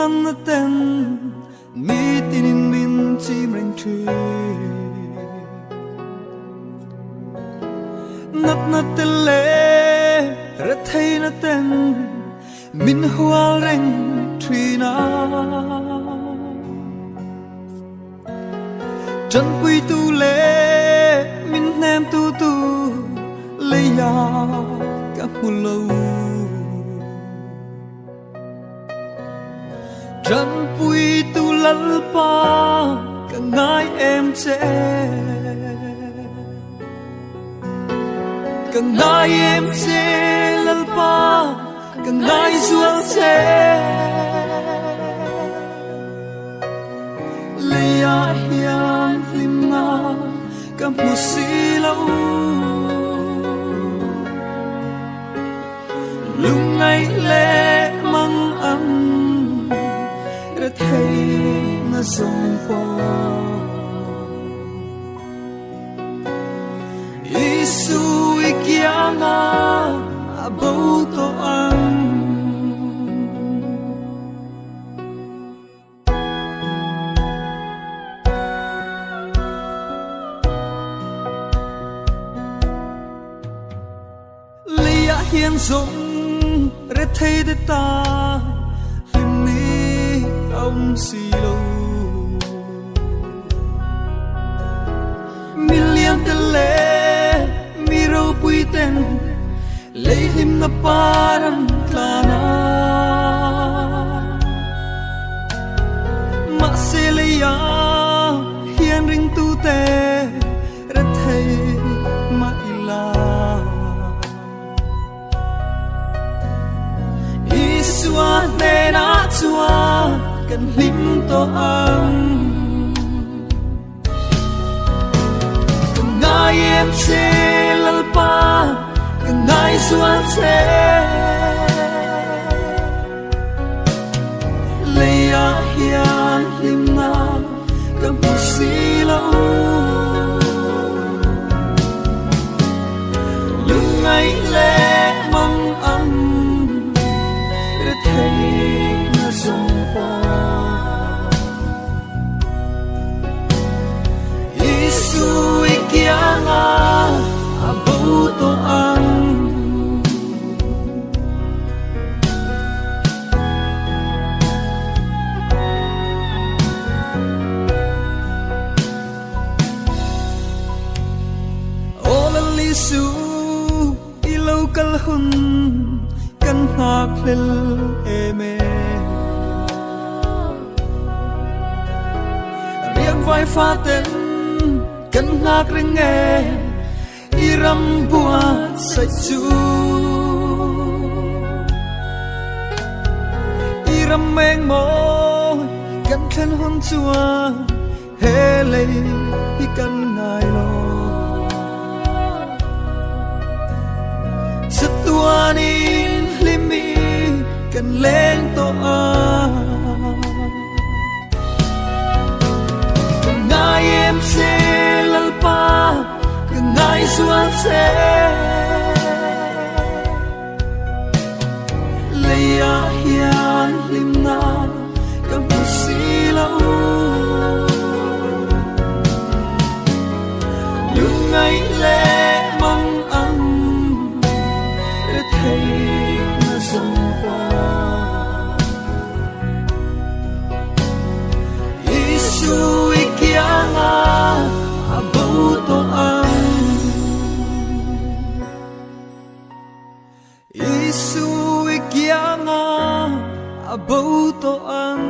nan na ten mi tinin min chim reng tri nat na tele ra thei na ten min hoa reng tri na chân quy tu lệ min nem tu tu lấy ya các hù lâu chân quy tu lal pa cả ngài em trẻ cả ngài em trẻ lal pa cả ngài dual trẻ lấy ya hiền lim na cảm hù si lâu lúc ngày lệ mang ăn đã thấy nó sông qua Isu ikianga abau to ang Lia hiền giống ra thấy để ta lim ni ông xì lâu million te le mi ro pui ten lấy lim na paran klana ma se le ya hiền ring tu te ra thấy ma ila Isua ne na chua kan lim to ang kan ngai em se lal pa kan ngai suan se leya hian lim na kan pu si lo lung ngai le mang ang thấy nó sông qua Isu ikianga abau to ang Ola lisu ilaw kalhun kan hak lel eme riang vai fa ten kan hak ring e iram buat sa chu iram meng mo kan khan hon chua he le hi kan ngai lo Satuani limi kan leng to a kan ngai em se lal pa kan ngai suan se leya hian lim na kan pu si lo lung ngai le mang ang thấy nó sông qua Isu ikianga abau to ang Isu ikianga abau to ang